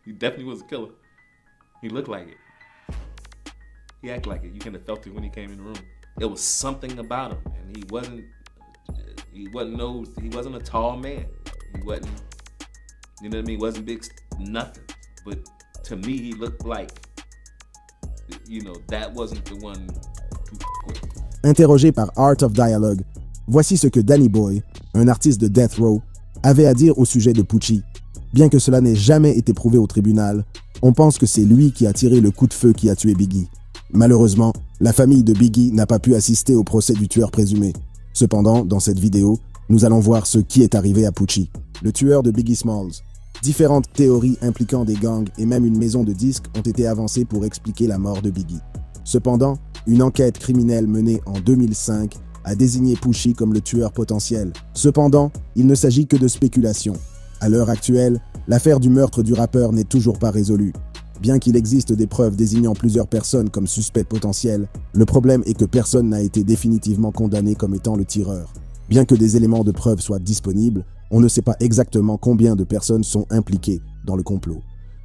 He definitely was a killer. He looked like it. He acted like it. You kind of felt it when he came in the room. There was something about him, and he wasn't a tall man. He wasn't, you know what I mean? He wasn't big, nothing. But to me, he looked like, you know, that wasn't the one to with. Interrogé par Art of Dialogue, voici ce que Danny Boy, un artiste de Death Row, avait à dire au sujet de Poochie. Bien que cela n'ait jamais été prouvé au tribunal, on pense que c'est lui qui a tiré le coup de feu qui a tué Biggie. Malheureusement, la famille de Biggie n'a pas pu assister au procès du tueur présumé. Cependant, dans cette vidéo, nous allons voir ce qui est arrivé à Poochie, le tueur de Biggie Smalls. Différentes théories impliquant des gangs et même une maison de disques ont été avancées pour expliquer la mort de Biggie. Cependant, une enquête criminelle menée en 2005 a désigné Poochie comme le tueur potentiel. Cependant, il ne s'agit que de spéculation. À l'heure actuelle, l'affaire du meurtre du rappeur n'est toujours pas résolue. Bien qu'il existe des preuves désignant plusieurs personnes comme suspects potentiels, le problème est que personne n'a été définitivement condamné comme étant le tireur. Bien que des éléments de preuve soient disponibles, on ne sait pas exactement combien de personnes sont impliquées dans le complot.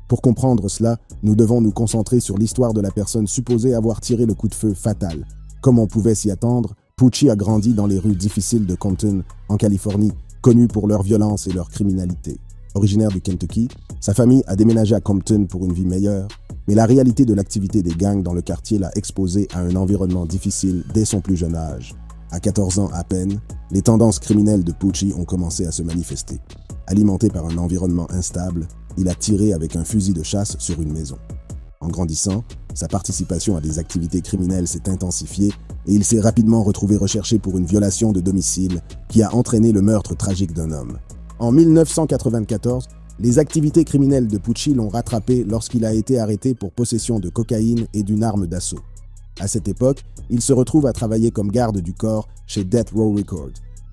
Pour comprendre cela, nous devons nous concentrer sur l'histoire de la personne supposée avoir tiré le coup de feu fatal. Comme on pouvait s'y attendre, Poochie a grandi dans les rues difficiles de Compton, en Californie, connues pour leur violence et leur criminalité. Originaire du Kentucky, sa famille a déménagé à Compton pour une vie meilleure, mais la réalité de l'activité des gangs dans le quartier l'a exposé à un environnement difficile dès son plus jeune âge. À 14 ans à peine, les tendances criminelles de Poochie ont commencé à se manifester. Alimenté par un environnement instable, il a tiré avec un fusil de chasse sur une maison. En grandissant, sa participation à des activités criminelles s'est intensifiée et il s'est rapidement retrouvé recherché pour une violation de domicile qui a entraîné le meurtre tragique d'un homme. En 1994, les activités criminelles de Poochie l'ont rattrapé lorsqu'il a été arrêté pour possession de cocaïne et d'une arme d'assaut. À cette époque, il se retrouve à travailler comme garde du corps chez Death Row Records.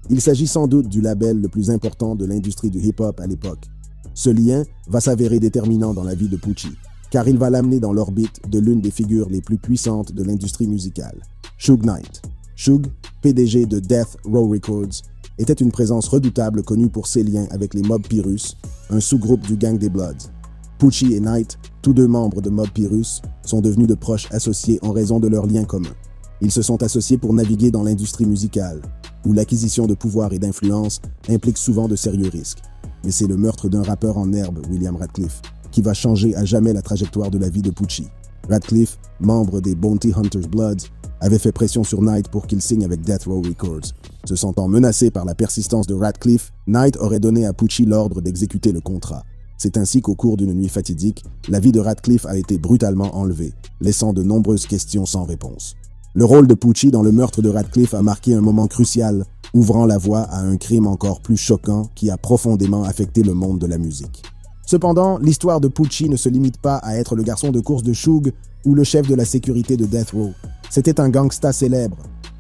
Il s'agit sans doute du label le plus important de l'industrie du hip-hop à l'époque. Ce lien va s'avérer déterminant dans la vie de Poochie, car il va l'amener dans l'orbite de l'une des figures les plus puissantes de l'industrie musicale, Suge Knight. Suge, PDG de Death Row Records, était une présence redoutable connue pour ses liens avec les Mob Pyrrhus, un sous-groupe du gang des Bloods. Poochie et Knight, tous deux membres de Mob Pyrrhus, sont devenus de proches associés en raison de leurs liens communs. Ils se sont associés pour naviguer dans l'industrie musicale, où l'acquisition de pouvoir et d'influence implique souvent de sérieux risques. Mais c'est le meurtre d'un rappeur en herbe, William Radcliffe, qui va changer à jamais la trajectoire de la vie de Poochie. Radcliffe, membre des Bounty Hunters Bloods, avait fait pression sur Knight pour qu'il signe avec Death Row Records. Se sentant menacé par la persistance de Radcliffe, Knight aurait donné à Poochie l'ordre d'exécuter le contrat. C'est ainsi qu'au cours d'une nuit fatidique, la vie de Radcliffe a été brutalement enlevée, laissant de nombreuses questions sans réponse. Le rôle de Poochie dans le meurtre de Radcliffe a marqué un moment crucial, ouvrant la voie à un crime encore plus choquant qui a profondément affecté le monde de la musique. Cependant, l'histoire de Poochie ne se limite pas à être le garçon de course de Suge ou le chef de la sécurité de Death Row. C'était un gangsta célèbre.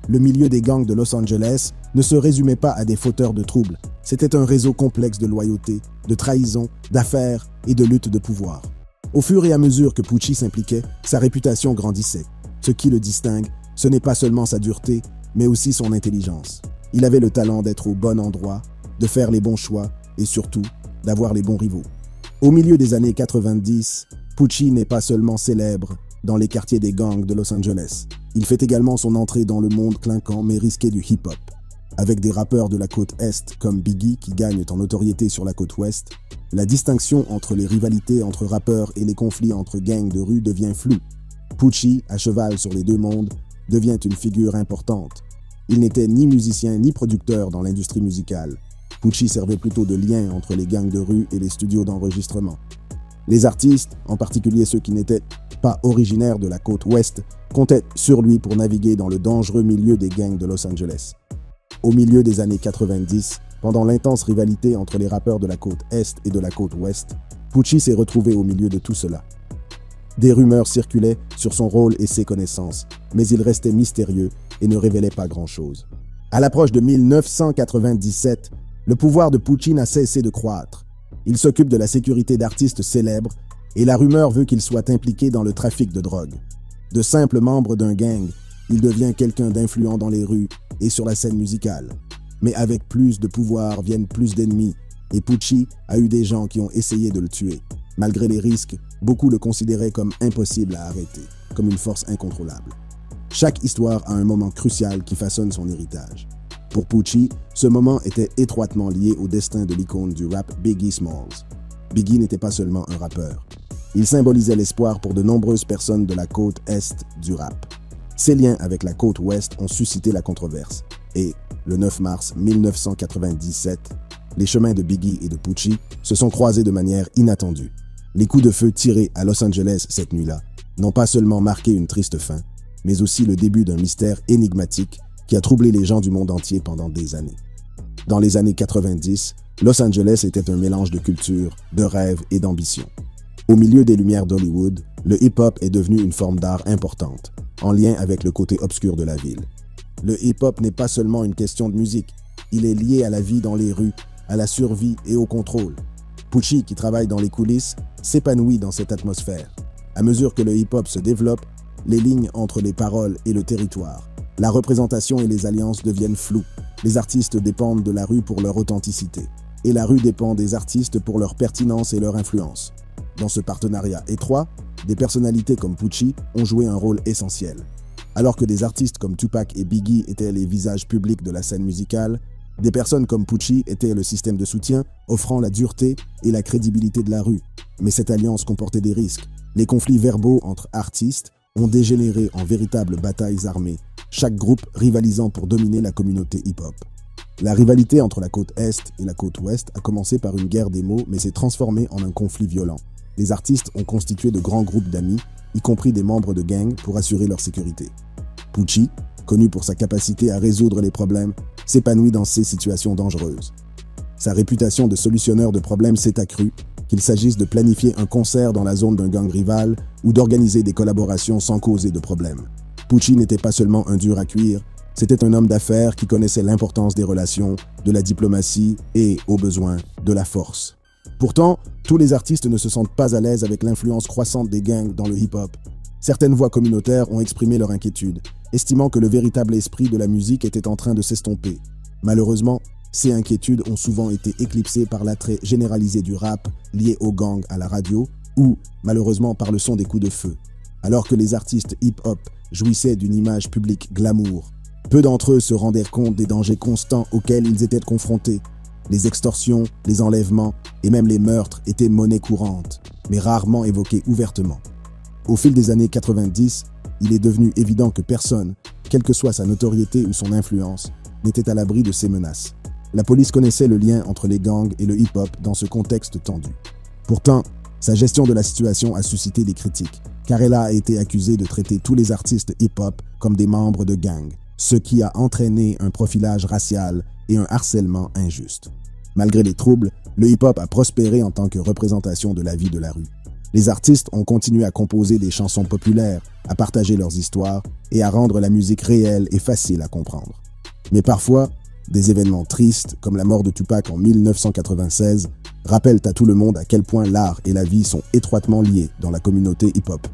Le milieu des gangs de Los Angeles ne se résumait pas à des fauteurs de troubles. C'était un réseau complexe de loyauté, de trahison, d'affaires et de lutte de pouvoir. Au fur et à mesure que Poochie s'impliquait, sa réputation grandissait. Ce qui le distingue, ce n'est pas seulement sa dureté, mais aussi son intelligence. Il avait le talent d'être au bon endroit, de faire les bons choix et surtout, d'avoir les bons rivaux. Au milieu des années 90, Poochie n'est pas seulement célèbre dans les quartiers des gangs de Los Angeles. Il fait également son entrée dans le monde clinquant mais risqué du hip-hop. Avec des rappeurs de la côte Est comme Biggie qui gagnent en notoriété sur la côte Ouest, la distinction entre les rivalités entre rappeurs et les conflits entre gangs de rue devient floue. Poochie, à cheval sur les deux mondes, devient une figure importante. Il n'était ni musicien ni producteur dans l'industrie musicale. Poochie servait plutôt de lien entre les gangs de rue et les studios d'enregistrement. Les artistes, en particulier ceux qui n'étaient pas originaires de la côte ouest, comptaient sur lui pour naviguer dans le dangereux milieu des gangs de Los Angeles. Au milieu des années 90, pendant l'intense rivalité entre les rappeurs de la côte est et de la côte ouest, Poochie s'est retrouvé au milieu de tout cela. Des rumeurs circulaient sur son rôle et ses connaissances, mais il restait mystérieux et ne révélait pas grand-chose. À l'approche de 1997, le pouvoir de Poochie n'a cessé de croître. Il s'occupe de la sécurité d'artistes célèbres et la rumeur veut qu'il soit impliqué dans le trafic de drogue. De simple membre d'un gang, il devient quelqu'un d'influent dans les rues et sur la scène musicale. Mais avec plus de pouvoir viennent plus d'ennemis et Poochie a eu des gens qui ont essayé de le tuer. Malgré les risques, beaucoup le considéraient comme impossible à arrêter, comme une force incontrôlable. Chaque histoire a un moment crucial qui façonne son héritage. Pour Poochie, ce moment était étroitement lié au destin de l'icône du rap Biggie Smalls. Biggie n'était pas seulement un rappeur. Il symbolisait l'espoir pour de nombreuses personnes de la côte Est du rap. Ses liens avec la côte Ouest ont suscité la controverse. Et, le 9 mars 1997, les chemins de Biggie et de Poochie se sont croisés de manière inattendue. Les coups de feu tirés à Los Angeles cette nuit-là n'ont pas seulement marqué une triste fin, mais aussi le début d'un mystère énigmatique qui a troublé les gens du monde entier pendant des années. Dans les années 90, Los Angeles était un mélange de culture, de rêves et d'ambition. Au milieu des lumières d'Hollywood, le hip-hop est devenu une forme d'art importante, en lien avec le côté obscur de la ville. Le hip-hop n'est pas seulement une question de musique, il est lié à la vie dans les rues, à la survie et au contrôle. Poochie, qui travaille dans les coulisses, s'épanouit dans cette atmosphère. À mesure que le hip-hop se développe, les lignes entre les paroles et le territoire, la représentation et les alliances deviennent floues. Les artistes dépendent de la rue pour leur authenticité, et la rue dépend des artistes pour leur pertinence et leur influence. Dans ce partenariat étroit, des personnalités comme Poochie ont joué un rôle essentiel. Alors que des artistes comme Tupac et Biggie étaient les visages publics de la scène musicale, des personnes comme Poochie étaient le système de soutien, offrant la dureté et la crédibilité de la rue. Mais cette alliance comportait des risques. Les conflits verbaux entre artistes ont dégénéré en véritables batailles armées, chaque groupe rivalisant pour dominer la communauté hip-hop. La rivalité entre la côte Est et la côte Ouest a commencé par une guerre des mots, mais s'est transformée en un conflit violent. Les artistes ont constitué de grands groupes d'amis, y compris des membres de gangs, pour assurer leur sécurité. Poochie, connu pour sa capacité à résoudre les problèmes, s'épanouit dans ces situations dangereuses. Sa réputation de solutionneur de problèmes s'est accrue, qu'il s'agisse de planifier un concert dans la zone d'un gang rival ou d'organiser des collaborations sans causer de problème. Poochie n'était pas seulement un dur à cuire, c'était un homme d'affaires qui connaissait l'importance des relations, de la diplomatie et, au besoin, de la force. Pourtant, tous les artistes ne se sentent pas à l'aise avec l'influence croissante des gangs dans le hip-hop. Certaines voix communautaires ont exprimé leur inquiétude, estimant que le véritable esprit de la musique était en train de s'estomper. Malheureusement, ces inquiétudes ont souvent été éclipsées par l'attrait généralisé du rap lié aux gangs à la radio ou, malheureusement, par le son des coups de feu. Alors que les artistes hip-hop jouissaient d'une image publique glamour, peu d'entre eux se rendaient compte des dangers constants auxquels ils étaient confrontés. Les extorsions, les enlèvements et même les meurtres étaient monnaie courante, mais rarement évoqués ouvertement. Au fil des années 90, il est devenu évident que personne, quelle que soit sa notoriété ou son influence, n'était à l'abri de ces menaces. La police connaissait le lien entre les gangs et le hip-hop dans ce contexte tendu. Pourtant, sa gestion de la situation a suscité des critiques, car elle a été accusée de traiter tous les artistes hip-hop comme des membres de gangs, ce qui a entraîné un profilage racial et un harcèlement injuste. Malgré les troubles, le hip-hop a prospéré en tant que représentation de la vie de la rue. Les artistes ont continué à composer des chansons populaires, à partager leurs histoires et à rendre la musique réelle et facile à comprendre. Mais parfois, des événements tristes, comme la mort de Tupac en 1996, rappellent à tout le monde à quel point l'art et la vie sont étroitement liés dans la communauté hip-hop.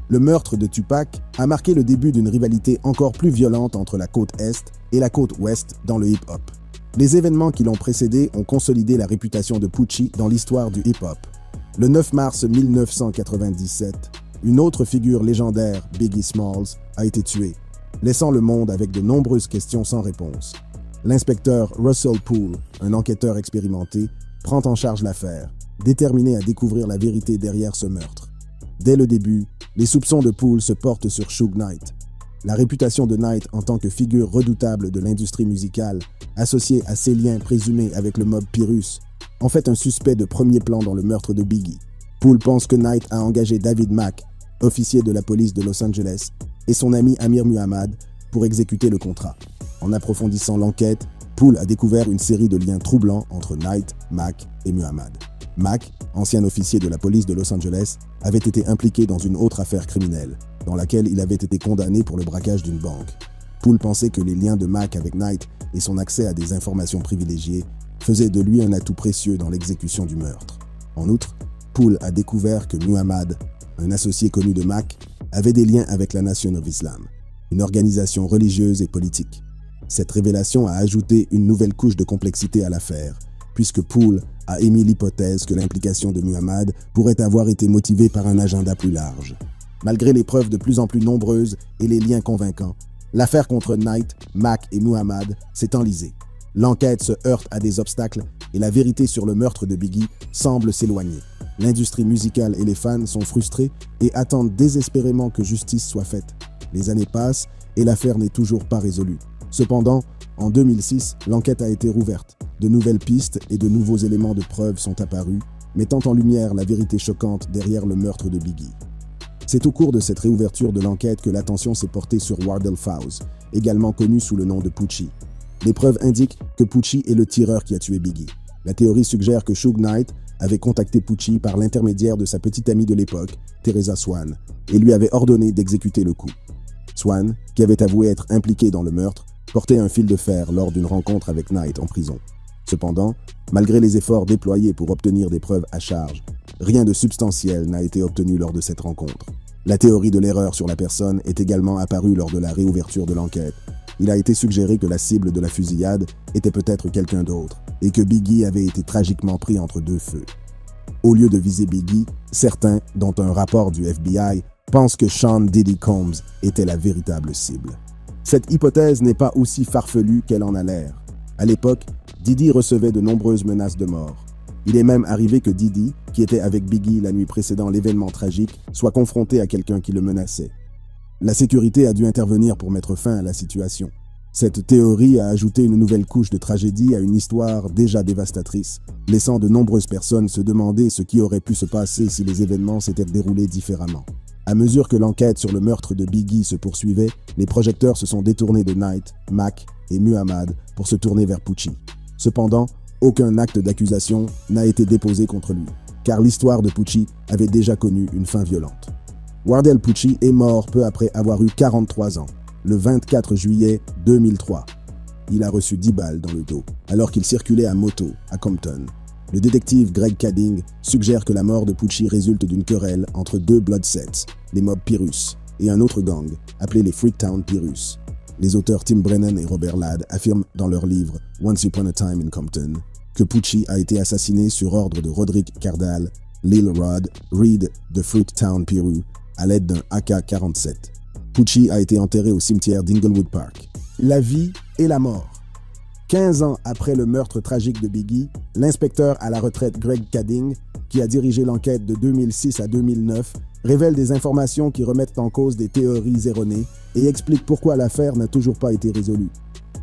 Le meurtre de Tupac a marqué le début d'une rivalité encore plus violente entre la côte Est et la côte Ouest dans le hip-hop. Les événements qui l'ont précédé ont consolidé la réputation de Poochie dans l'histoire du hip-hop. Le 9 mars 1997, une autre figure légendaire, Biggie Smalls, a été tué, laissant le monde avec de nombreuses questions sans réponse. L'inspecteur Russell Poole, un enquêteur expérimenté, prend en charge l'affaire, déterminé à découvrir la vérité derrière ce meurtre. Dès le début, les soupçons de Poole se portent sur Suge Knight. La réputation de Knight en tant que figure redoutable de l'industrie musicale, associée à ses liens présumés avec le mob Pyrrhus, en fait un suspect de premier plan dans le meurtre de Biggie. Poole pense que Knight a engagé David Mack, officier de la police de Los Angeles, et son ami Amir Muhammad pour exécuter le contrat. En approfondissant l'enquête, Poole a découvert une série de liens troublants entre Knight, Mack et Muhammad. Mack, ancien officier de la police de Los Angeles, avait été impliqué dans une autre affaire criminelle, dans laquelle il avait été condamné pour le braquage d'une banque. Poole pensait que les liens de Mack avec Knight et son accès à des informations privilégiées faisaient de lui un atout précieux dans l'exécution du meurtre. En outre, Poole a découvert que Muhammad, un associé connu de Mack, avait des liens avec la Nation of Islam, une organisation religieuse et politique. Cette révélation a ajouté une nouvelle couche de complexité à l'affaire, puisque Poole a émis l'hypothèse que l'implication de Muhammad pourrait avoir été motivée par un agenda plus large. Malgré les preuves de plus en plus nombreuses et les liens convaincants, l'affaire contre Knight, Mac et Muhammad s'est enlisée. L'enquête se heurte à des obstacles et la vérité sur le meurtre de Biggie semble s'éloigner. L'industrie musicale et les fans sont frustrés et attendent désespérément que justice soit faite. Les années passent et l'affaire n'est toujours pas résolue. Cependant, en 2006, l'enquête a été rouverte. De nouvelles pistes et de nouveaux éléments de preuve sont apparus, mettant en lumière la vérité choquante derrière le meurtre de Biggie. C'est au cours de cette réouverture de l'enquête que l'attention s'est portée sur Wardell Fowles, également connu sous le nom de Poochie. Les preuves indiquent que Poochie est le tireur qui a tué Biggie. La théorie suggère que Suge Knight avait contacté Poochie par l'intermédiaire de sa petite amie de l'époque, Teresa Swan, et lui avait ordonné d'exécuter le coup. Swan, qui avait avoué être impliqué dans le meurtre, portait un fil de fer lors d'une rencontre avec Knight en prison. Cependant, malgré les efforts déployés pour obtenir des preuves à charge, rien de substantiel n'a été obtenu lors de cette rencontre. La théorie de l'erreur sur la personne est également apparue lors de la réouverture de l'enquête. Il a été suggéré que la cible de la fusillade était peut-être quelqu'un d'autre et que Biggie avait été tragiquement pris entre deux feux. Au lieu de viser Biggie, certains, dont un rapport du FBI, pensent que Sean Diddy Combs était la véritable cible. Cette hypothèse n'est pas aussi farfelue qu'elle en a l'air. À l'époque, Diddy recevait de nombreuses menaces de mort. Il est même arrivé que Diddy, qui était avec Biggie la nuit précédant l'événement tragique, soit confronté à quelqu'un qui le menaçait. La sécurité a dû intervenir pour mettre fin à la situation. Cette théorie a ajouté une nouvelle couche de tragédie à une histoire déjà dévastatrice, laissant de nombreuses personnes se demander ce qui aurait pu se passer si les événements s'étaient déroulés différemment. À mesure que l'enquête sur le meurtre de Biggie se poursuivait, les projecteurs se sont détournés de Knight, Mac et Muhammad pour se tourner vers Poochie. Cependant, aucun acte d'accusation n'a été déposé contre lui, car l'histoire de Poochie avait déjà connu une fin violente. Wardell Poochie est mort peu après avoir eu 43 ans, le 24 juillet 2003. Il a reçu 10 balles dans le dos, alors qu'il circulait à moto à Compton. Le détective Greg Kading suggère que la mort de Poochie résulte d'une querelle entre deux Bloodsets, les mobs Pyrrhus, et un autre gang, appelé les Freaktown Pyrrhus. Les auteurs Tim Brennan et Robert Ladd affirment dans leur livre Once Upon a Time in Compton que Poochie a été assassiné sur ordre de Roderick Cardall, Lil Rod, Reed de Fruittown Pyrrhus, à l'aide d'un AK-47. Poochie a été enterré au cimetière d'Inglewood Park. La vie et la mort. 15 ans après le meurtre tragique de Biggie, l'inspecteur à la retraite Greg Kading, qui a dirigé l'enquête de 2006 à 2009, révèle des informations qui remettent en cause des théories erronées et explique pourquoi l'affaire n'a toujours pas été résolue.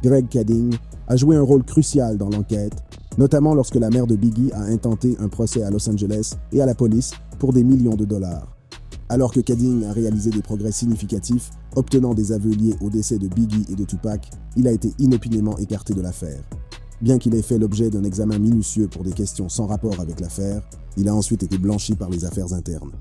Greg Kading a joué un rôle crucial dans l'enquête, notamment lorsque la mère de Biggie a intenté un procès à Los Angeles et à la police pour des millions de dollars. Alors que Kading a réalisé des progrès significatifs, obtenant des aveux liés au décès de Biggie et de Tupac, il a été inopinément écarté de l'affaire. Bien qu'il ait fait l'objet d'un examen minutieux pour des questions sans rapport avec l'affaire, il a ensuite été blanchi par les affaires internes.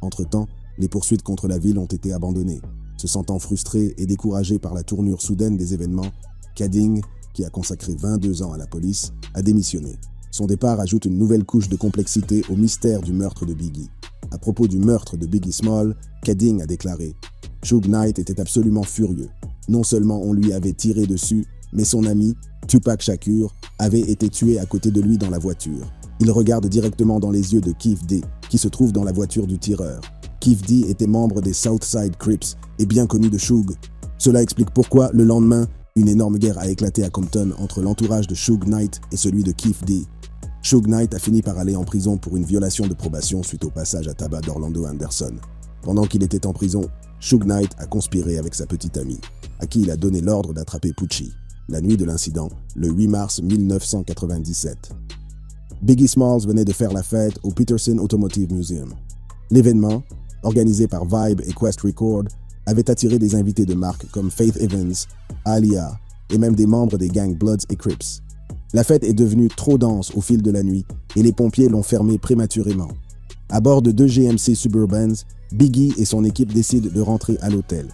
Entre-temps, les poursuites contre la ville ont été abandonnées. Se sentant frustré et découragé par la tournure soudaine des événements, Kading, qui a consacré 22 ans à la police, a démissionné. Son départ ajoute une nouvelle couche de complexité au mystère du meurtre de Biggie. À propos du meurtre de Biggie Small, Kading a déclaré « Suge Knight était absolument furieux. Non seulement on lui avait tiré dessus, mais son ami, Tupac Shakur, avait été tué à côté de lui dans la voiture. Il regarde directement dans les yeux de Keef D, qui se trouve dans la voiture du tireur. Keef D était membre des Southside Crips et bien connu de Suge. Cela explique pourquoi, le lendemain, une énorme guerre a éclaté à Compton entre l'entourage de Suge Knight et celui de Keef D. Suge Knight a fini par aller en prison pour une violation de probation suite au passage à tabac d'Orlando Anderson. Pendant qu'il était en prison, Suge Knight a conspiré avec sa petite amie, à qui il a donné l'ordre d'attraper Poochie, la nuit de l'incident, le 8 mars 1997. Biggie Smalls venait de faire la fête au Peterson Automotive Museum. L'événement, organisé par Vibe et Quest Record, avait attiré des invités de marque comme Faith Evans, Aaliyah et même des membres des gangs Bloods et Crips. La fête est devenue trop dense au fil de la nuit et les pompiers l'ont fermée prématurément. À bord de 2 GMC Suburbans, Biggie et son équipe décident de rentrer à l'hôtel.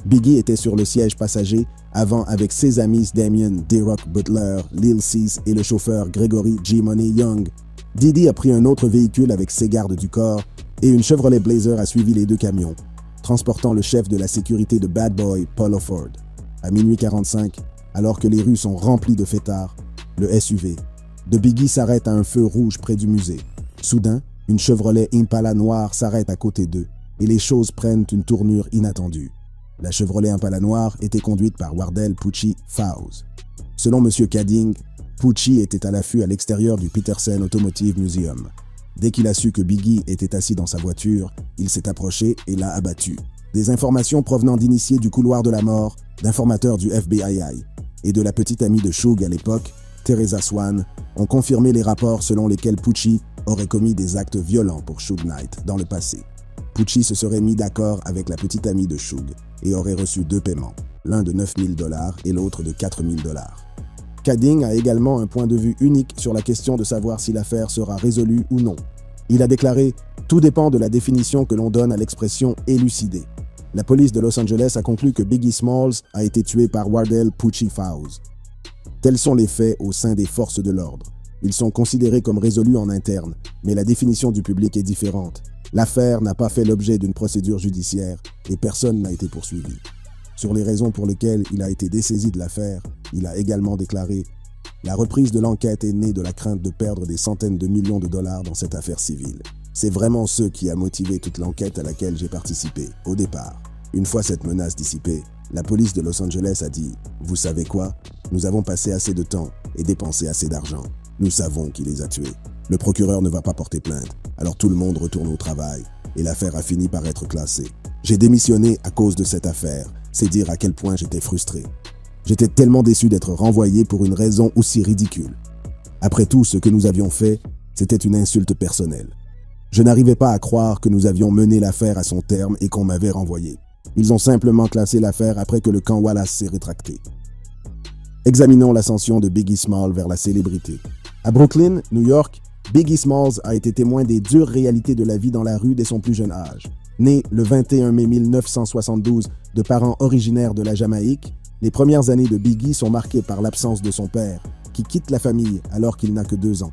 Biggie était sur le siège passager avant avec ses amis Damien D-Rock Butler, Lil Cease et le chauffeur Gregory G. Money Young. Diddy a pris un autre véhicule avec ses gardes du corps et une Chevrolet Blazer a suivi les 2 camions, transportant le chef de la sécurité de Bad Boy, Paul Offord. À minuit 45, alors que les rues sont remplies de fêtards, le SUV, de Biggie s'arrête à un feu rouge près du musée. Soudain, une Chevrolet Impala noire s'arrête à côté d'eux et les choses prennent une tournure inattendue. La Chevrolet Impala noire était conduite par Wardell Pucci Fowles. Selon M. Cadding, Pucci était à l'affût à l'extérieur du Petersen Automotive Museum. Dès qu'il a su que Biggie était assis dans sa voiture, il s'est approché et l'a abattu. Des informations provenant d'initiés du couloir de la mort, d'informateurs du FBI et de la petite amie de Suge à l'époque, Teresa Swan, ont confirmé les rapports selon lesquels Pucci aurait commis des actes violents pour Suge Knight dans le passé. Pucci se serait mis d'accord avec la petite amie de Suge et aurait reçu 2 paiements, l'un de $9 000 et l'autre de $4 000. Cadding a également un point de vue unique sur la question de savoir si l'affaire sera résolue ou non. Il a déclaré « Tout dépend de la définition que l'on donne à l'expression « élucider ». La police de Los Angeles a conclu que Biggie Smalls a été tué par Wardell Pucci Fowles. Tels sont les faits au sein des forces de l'ordre. Ils sont considérés comme résolus en interne, mais la définition du public est différente. L'affaire n'a pas fait l'objet d'une procédure judiciaire et personne n'a été poursuivi. Sur les raisons pour lesquelles il a été dessaisi de l'affaire, il a également déclaré « La reprise de l'enquête est née de la crainte de perdre des centaines de millions de dollars dans cette affaire civile. C'est vraiment ce qui a motivé toute l'enquête à laquelle j'ai participé, au départ. Une fois cette menace dissipée, la police de Los Angeles a dit « Vous savez quoi? Nous avons passé assez de temps et dépensé assez d'argent. Nous savons qui les a tués. Le procureur ne va pas porter plainte, alors tout le monde retourne au travail et l'affaire a fini par être classée. J'ai démissionné à cause de cette affaire. C'est dire à quel point j'étais frustré. J'étais tellement déçu d'être renvoyé pour une raison aussi ridicule. Après tout ce que nous avions fait, c'était une insulte personnelle. Je n'arrivais pas à croire que nous avions mené l'affaire à son terme et qu'on m'avait renvoyé. Ils ont simplement classé l'affaire après que le camp Wallace s'est rétracté. Examinons l'ascension de Biggie Smalls vers la célébrité. À Brooklyn, New York, Biggie Smalls a été témoin des dures réalités de la vie dans la rue dès son plus jeune âge. Né le 21 mai 1972 de parents originaires de la Jamaïque, les premières années de Biggie sont marquées par l'absence de son père, qui quitte la famille alors qu'il n'a que 2 ans.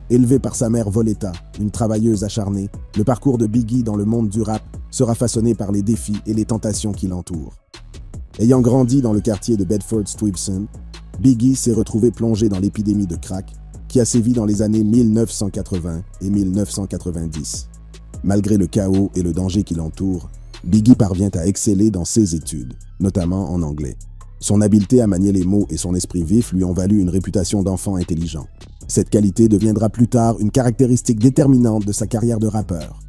Élevé par sa mère Voletta, une travailleuse acharnée, le parcours de Biggie dans le monde du rap sera façonné par les défis et les tentations qui l'entourent. Ayant grandi dans le quartier de Bedford-Stuyvesant, Biggie s'est retrouvé plongé dans l'épidémie de crack qui a sévi dans les années 1980 et 1990. Malgré le chaos et le danger qui l'entoure, Biggie parvient à exceller dans ses études, notamment en anglais. Son habileté à manier les mots et son esprit vif lui ont valu une réputation d'enfant intelligent. Cette qualité deviendra plus tard une caractéristique déterminante de sa carrière de rappeur.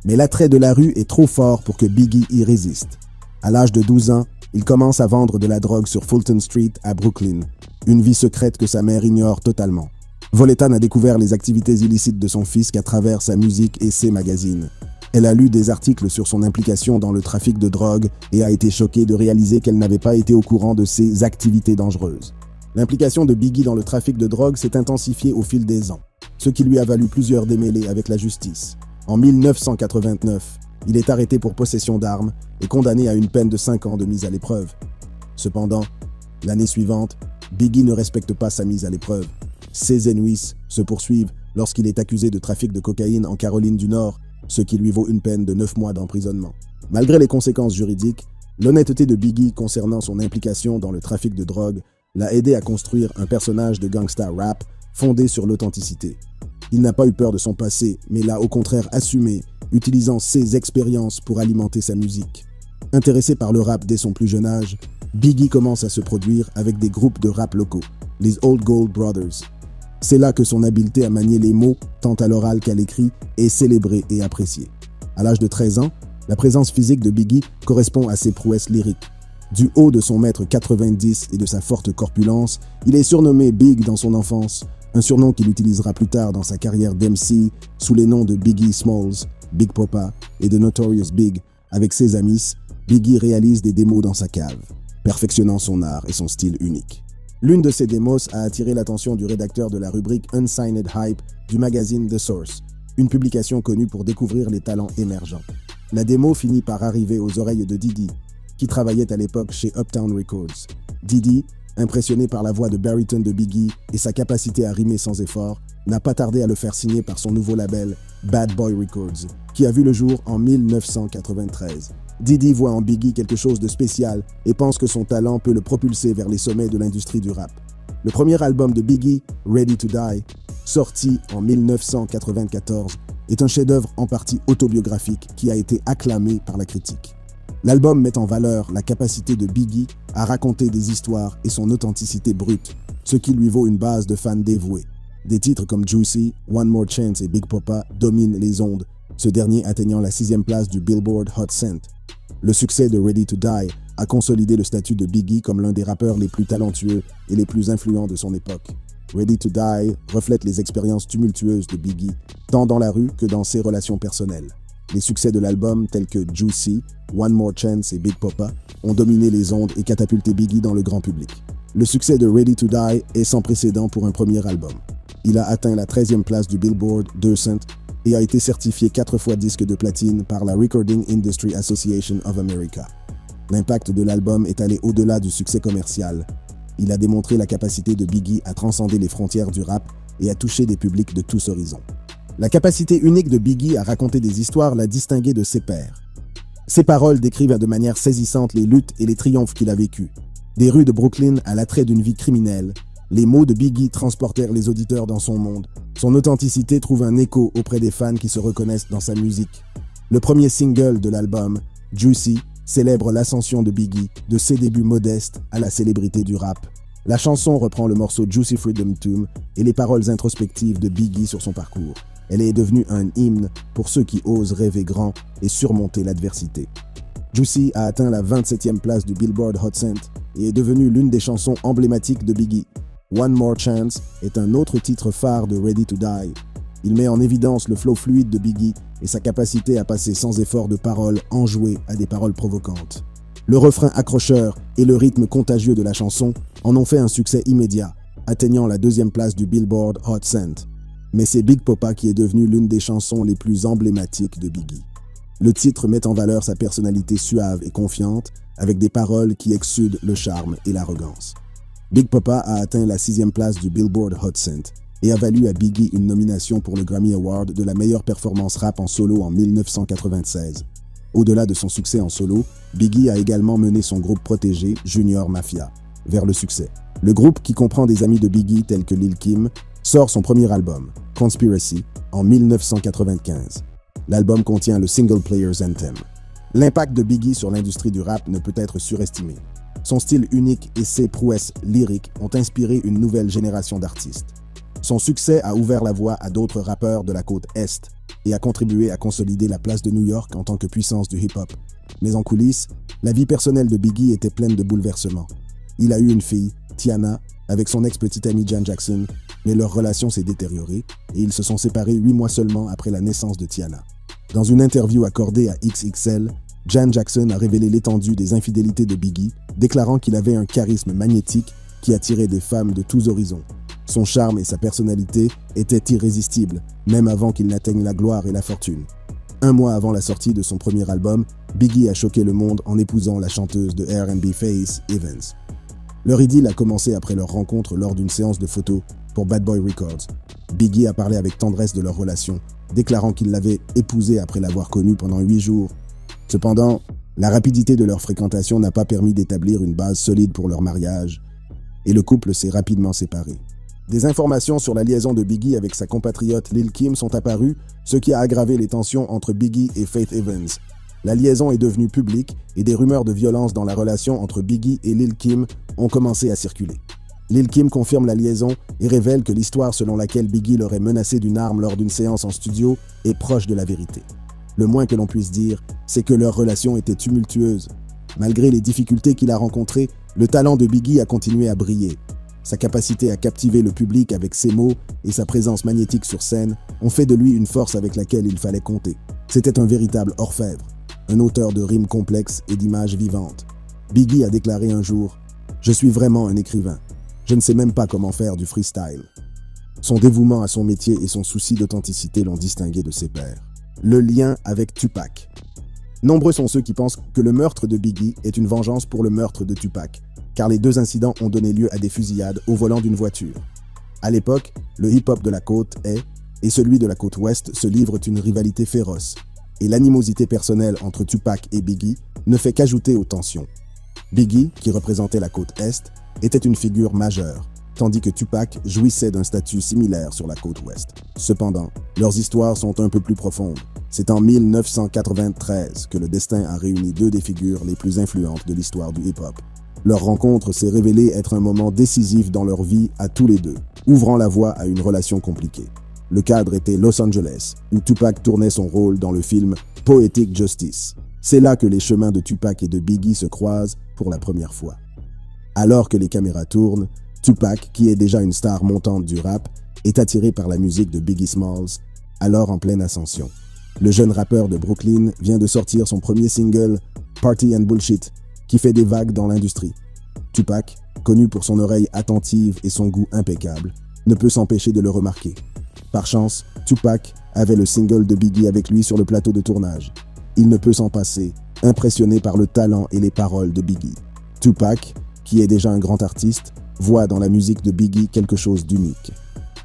Mais l'attrait de la rue est trop fort pour que Biggie y résiste. À l'âge de 12 ans, il commence à vendre de la drogue sur Fulton Street à Brooklyn, une vie secrète que sa mère ignore totalement. Voletta n'a découvert les activités illicites de son fils qu'à travers sa musique et ses magazines. Elle a lu des articles sur son implication dans le trafic de drogue et a été choquée de réaliser qu'elle n'avait pas été au courant de ses activités dangereuses. L'implication de Biggie dans le trafic de drogue s'est intensifiée au fil des ans, ce qui lui a valu plusieurs démêlés avec la justice. En 1989, il est arrêté pour possession d'armes et condamné à une peine de 5 ans de mise à l'épreuve. Cependant, l'année suivante, Biggie ne respecte pas sa mise à l'épreuve. Ses ennuis se poursuivent lorsqu'il est accusé de trafic de cocaïne en Caroline du Nord, ce qui lui vaut une peine de 9 mois d'emprisonnement. Malgré les conséquences juridiques, l'honnêteté de Biggie concernant son implication dans le trafic de drogue l'a aidé à construire un personnage de gangsta rap fondé sur l'authenticité. Il n'a pas eu peur de son passé, mais l'a au contraire assumé, utilisant ses expériences pour alimenter sa musique. Intéressé par le rap dès son plus jeune âge, Biggie commence à se produire avec des groupes de rap locaux, les Old Gold Brothers. C'est là que son habileté à manier les mots, tant à l'oral qu'à l'écrit, est célébrée et appréciée. À l'âge de 13 ans, la présence physique de Biggie correspond à ses prouesses lyriques. Du haut de son mètre 90 et de sa forte corpulence, il est surnommé Big dans son enfance, un surnom qu'il utilisera plus tard dans sa carrière d'MC sous les noms de Biggie Smalls, Big Poppa et de Notorious Big. Avec ses amis, Biggie réalise des démos dans sa cave, perfectionnant son art et son style unique. L'une de ces démos a attiré l'attention du rédacteur de la rubrique Unsigned Hype du magazine The Source, une publication connue pour découvrir les talents émergents. La démo finit par arriver aux oreilles de Diddy, qui travaillait à l'époque chez Uptown Records. Diddy, impressionné par la voix de baryton de Biggie et sa capacité à rimer sans effort, n'a pas tardé à le faire signer par son nouveau label, Bad Boy Records, qui a vu le jour en 1993. Diddy voit en Biggie quelque chose de spécial et pense que son talent peut le propulser vers les sommets de l'industrie du rap. Le premier album de Biggie, Ready to Die, sorti en 1994, est un chef-d'œuvre en partie autobiographique qui a été acclamé par la critique. L'album met en valeur la capacité de Biggie à raconter des histoires et son authenticité brute, ce qui lui vaut une base de fans dévoués. Des titres comme Juicy, One More Chance et Big Poppa dominent les ondes, ce dernier atteignant la 6e place du Billboard Hot 100. Le succès de Ready to Die a consolidé le statut de Biggie comme l'un des rappeurs les plus talentueux et les plus influents de son époque. Ready to Die reflète les expériences tumultueuses de Biggie, tant dans la rue que dans ses relations personnelles. Les succès de l'album, tels que Juicy, One More Chance et Big Poppa, ont dominé les ondes et catapulté Biggie dans le grand public. Le succès de Ready to Die est sans précédent pour un premier album. Il a atteint la 13e place du Billboard 200 et a été certifié 4 fois disque de platine par la Recording Industry Association of America. L'impact de l'album est allé au-delà du succès commercial. Il a démontré la capacité de Biggie à transcender les frontières du rap et à toucher des publics de tous horizons. La capacité unique de Biggie à raconter des histoires l'a distingué de ses pairs. Ses paroles décrivent de manière saisissante les luttes et les triomphes qu'il a vécus. Des rues de Brooklyn à l'attrait d'une vie criminelle, les mots de Biggie transportèrent les auditeurs dans son monde. Son authenticité trouve un écho auprès des fans qui se reconnaissent dans sa musique. Le premier single de l'album, Juicy, célèbre l'ascension de Biggie de ses débuts modestes à la célébrité du rap. La chanson reprend le morceau Juicy Freedom Tomb et les paroles introspectives de Biggie sur son parcours. Elle est devenue un hymne pour ceux qui osent rêver grand et surmonter l'adversité. Juicy a atteint la 27e place du Billboard Hot 100 et est devenue l'une des chansons emblématiques de Biggie. One More Chance est un autre titre phare de Ready to Die. Il met en évidence le flow fluide de Biggie et sa capacité à passer sans effort de paroles enjouées à des paroles provocantes. Le refrain accrocheur et le rythme contagieux de la chanson en ont fait un succès immédiat, atteignant la 2e place du Billboard Hot 100. Mais c'est Big Poppa qui est devenu l'une des chansons les plus emblématiques de Biggie. Le titre met en valeur sa personnalité suave et confiante, avec des paroles qui exsudent le charme et l'arrogance. Big Poppa a atteint la 6e place du Billboard Hot 100 et a valu à Biggie une nomination pour le Grammy Award de la meilleure performance rap en solo en 1996. Au-delà de son succès en solo, Biggie a également mené son groupe protégé, Junior Mafia, vers le succès. Le groupe, qui comprend des amis de Biggie tels que Lil Kim, sort son premier album, Conspiracy, en 1995. L'album contient le Single Player's Anthem. L'impact de Biggie sur l'industrie du rap ne peut être surestimé. Son style unique et ses prouesses lyriques ont inspiré une nouvelle génération d'artistes. Son succès a ouvert la voie à d'autres rappeurs de la côte Est et a contribué à consolider la place de New York en tant que puissance du hip-hop. Mais en coulisses, la vie personnelle de Biggie était pleine de bouleversements. Il a eu une fille, Tiana, avec son ex-petite amie Jan Jackson, mais leur relation s'est détériorée et ils se sont séparés 8 mois seulement après la naissance de Tiana. Dans une interview accordée à XXL, Jan Jackson a révélé l'étendue des infidélités de Biggie, déclarant qu'il avait un charisme magnétique qui attirait des femmes de tous horizons. Son charme et sa personnalité étaient irrésistibles, même avant qu'il n'atteigne la gloire et la fortune. 1 mois avant la sortie de son premier album, Biggie a choqué le monde en épousant la chanteuse de R&B Faith Evans. Leur idylle a commencé après leur rencontre lors d'une séance de photos pour Bad Boy Records. Biggie a parlé avec tendresse de leur relation, déclarant qu'il l'avait épousée après l'avoir connue pendant 8 jours. Cependant, la rapidité de leur fréquentation n'a pas permis d'établir une base solide pour leur mariage, et le couple s'est rapidement séparé. Des informations sur la liaison de Biggie avec sa compatriote Lil Kim sont apparues, ce qui a aggravé les tensions entre Biggie et Faith Evans. La liaison est devenue publique et des rumeurs de violence dans la relation entre Biggie et Lil Kim ont commencé à circuler. Lil Kim confirme la liaison et révèle que l'histoire selon laquelle Biggie l'aurait menacé d'une arme lors d'une séance en studio est proche de la vérité. Le moins que l'on puisse dire, c'est que leur relation était tumultueuse. Malgré les difficultés qu'il a rencontrées, le talent de Biggie a continué à briller. Sa capacité à captiver le public avec ses mots et sa présence magnétique sur scène ont fait de lui une force avec laquelle il fallait compter. C'était un véritable orfèvre, un auteur de rimes complexes et d'images vivantes. Biggie a déclaré un jour « Je suis vraiment un écrivain. Je ne sais même pas comment faire du freestyle. » Son dévouement à son métier et son souci d'authenticité l'ont distingué de ses pairs. Le lien avec Tupac. Nombreux sont ceux qui pensent que le meurtre de Biggie est une vengeance pour le meurtre de Tupac, car les 2 incidents ont donné lieu à des fusillades au volant d'une voiture. À l'époque, le hip-hop de la côte Est et celui de la côte Ouest se livrent une rivalité féroce, et l'animosité personnelle entre Tupac et Biggie ne fait qu'ajouter aux tensions. Biggie, qui représentait la côte Est, était une figure majeure. tandis que Tupac jouissait d'un statut similaire sur la côte ouest. Cependant, leurs histoires sont un peu plus profondes. C'est en 1993 que le destin a réuni deux des figures les plus influentes de l'histoire du hip-hop. Leur rencontre s'est révélée être un moment décisif dans leur vie à tous les deux, ouvrant la voie à une relation compliquée. Le cadre était Los Angeles, où Tupac tournait son rôle dans le film Poetic Justice. C'est là que les chemins de Tupac et de Biggie se croisent pour la première fois. Alors que les caméras tournent, Tupac, qui est déjà une star montante du rap, est attiré par la musique de Biggie Smalls, alors en pleine ascension. Le jeune rappeur de Brooklyn vient de sortir son premier single, Party and Bullshit, qui fait des vagues dans l'industrie. Tupac, connu pour son oreille attentive et son goût impeccable, ne peut s'empêcher de le remarquer. Par chance, Tupac avait le single de Biggie avec lui sur le plateau de tournage. Il ne peut s'en passer, impressionné par le talent et les paroles de Biggie. Tupac, qui est déjà un grand artiste, voit dans la musique de Biggie quelque chose d'unique.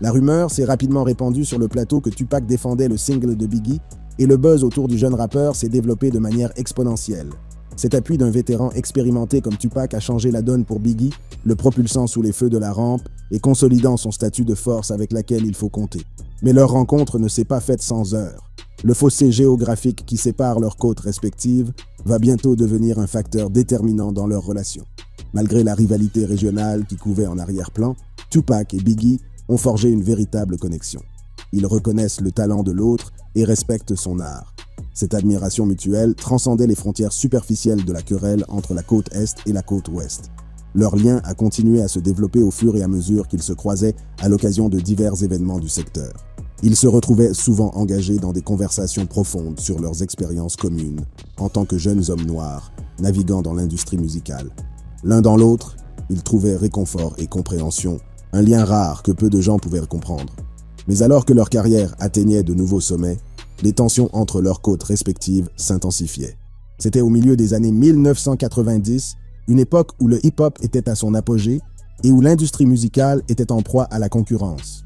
La rumeur s'est rapidement répandue sur le plateau que Tupac défendait le single de Biggie et le buzz autour du jeune rappeur s'est développé de manière exponentielle. Cet appui d'un vétéran expérimenté comme Tupac a changé la donne pour Biggie, le propulsant sous les feux de la rampe et consolidant son statut de force avec laquelle il faut compter. Mais leur rencontre ne s'est pas faite sans heurts. Le fossé géographique qui sépare leurs côtes respectives va bientôt devenir un facteur déterminant dans leur relation. Malgré la rivalité régionale qui couvait en arrière-plan, Tupac et Biggie ont forgé une véritable connexion. Ils reconnaissent le talent de l'autre et respectent son art. Cette admiration mutuelle transcendait les frontières superficielles de la querelle entre la côte Est et la côte Ouest. Leur lien a continué à se développer au fur et à mesure qu'ils se croisaient à l'occasion de divers événements du secteur. Ils se retrouvaient souvent engagés dans des conversations profondes sur leurs expériences communes, en tant que jeunes hommes noirs, naviguant dans l'industrie musicale. L'un dans l'autre, ils trouvaient réconfort et compréhension, un lien rare que peu de gens pouvaient comprendre. Mais alors que leur carrière atteignait de nouveaux sommets, les tensions entre leurs côtes respectives s'intensifiaient. C'était au milieu des années 1990, une époque où le hip-hop était à son apogée et où l'industrie musicale était en proie à la concurrence.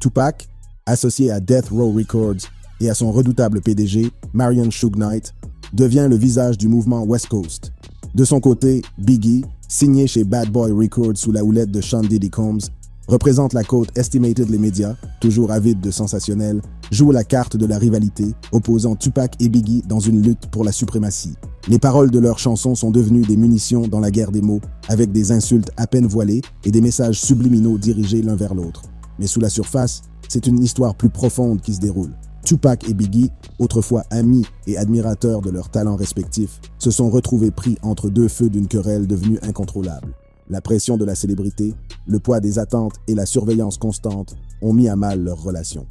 Tupac, associé à Death Row Records et à son redoutable PDG, Marion Suge Knight, devient le visage du mouvement West Coast. De son côté, Biggie, signé chez Bad Boy Records sous la houlette de Sean Diddy Combs, représente la côte Estimated les médias, toujours avides de sensationnel, joue la carte de la rivalité, opposant Tupac et Biggie dans une lutte pour la suprématie. Les paroles de leurs chansons sont devenues des munitions dans la guerre des mots, avec des insultes à peine voilées et des messages subliminaux dirigés l'un vers l'autre. Mais sous la surface, c'est une histoire plus profonde qui se déroule. Tupac et Biggie, autrefois amis et admirateurs de leurs talents respectifs, se sont retrouvés pris entre deux feux d'une querelle devenue incontrôlable. La pression de la célébrité, le poids des attentes et la surveillance constante ont mis à mal leur relation.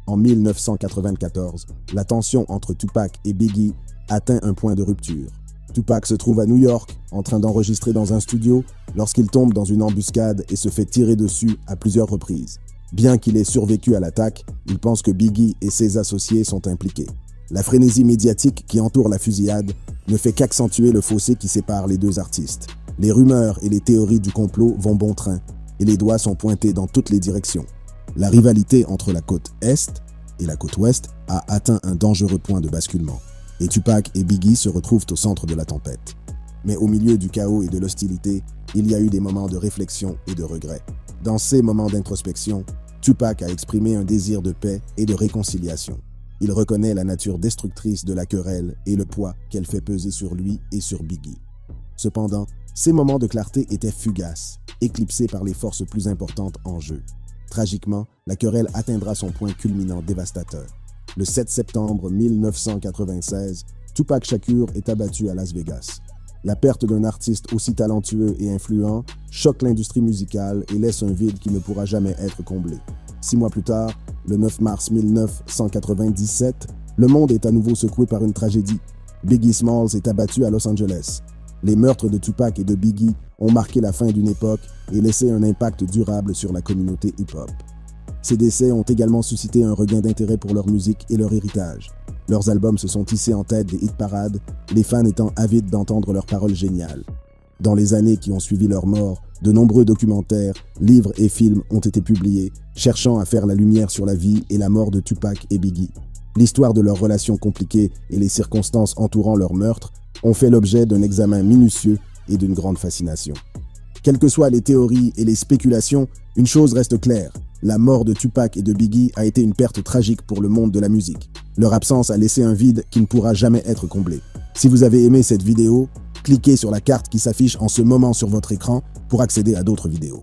En 1994, la tension entre Tupac et Biggie atteint un point de rupture. Tupac se trouve à New York, en train d'enregistrer dans un studio, lorsqu'il tombe dans une embuscade et se fait tirer dessus à plusieurs reprises. Bien qu'il ait survécu à l'attaque, il pense que Biggie et ses associés sont impliqués. La frénésie médiatique qui entoure la fusillade ne fait qu'accentuer le fossé qui sépare les deux artistes. Les rumeurs et les théories du complot vont bon train, et les doigts sont pointés dans toutes les directions. La rivalité entre la côte Est et la côte Ouest a atteint un dangereux point de basculement, et Tupac et Biggie se retrouvent au centre de la tempête. Mais au milieu du chaos et de l'hostilité, il y a eu des moments de réflexion et de regret. Dans ces moments d'introspection, Tupac a exprimé un désir de paix et de réconciliation. Il reconnaît la nature destructrice de la querelle et le poids qu'elle fait peser sur lui et sur Biggie. Cependant, ces moments de clarté étaient fugaces, éclipsés par les forces plus importantes en jeu. Tragiquement, la querelle atteindra son point culminant dévastateur. Le 7 septembre 1996, Tupac Shakur est abattu à Las Vegas. La perte d'un artiste aussi talentueux et influent choque l'industrie musicale et laisse un vide qui ne pourra jamais être comblé. 6 mois plus tard, le 9 mars 1997, le monde est à nouveau secoué par une tragédie. Biggie Smalls est abattu à Los Angeles. Les meurtres de Tupac et de Biggie ont marqué la fin d'une époque et laissé un impact durable sur la communauté hip-hop. Ces décès ont également suscité un regain d'intérêt pour leur musique et leur héritage. Leurs albums se sont hissés en tête des hit-parades, les fans étant avides d'entendre leurs paroles géniales. Dans les années qui ont suivi leur mort, de nombreux documentaires, livres et films ont été publiés, cherchant à faire la lumière sur la vie et la mort de Tupac et Biggie. L'histoire de leurs relations compliquées et les circonstances entourant leur meurtre ont fait l'objet d'un examen minutieux et d'une grande fascination. Quelles que soient les théories et les spéculations, une chose reste claire. La mort de Tupac et de Biggie a été une perte tragique pour le monde de la musique. Leur absence a laissé un vide qui ne pourra jamais être comblé. Si vous avez aimé cette vidéo, cliquez sur la carte qui s'affiche en ce moment sur votre écran pour accéder à d'autres vidéos.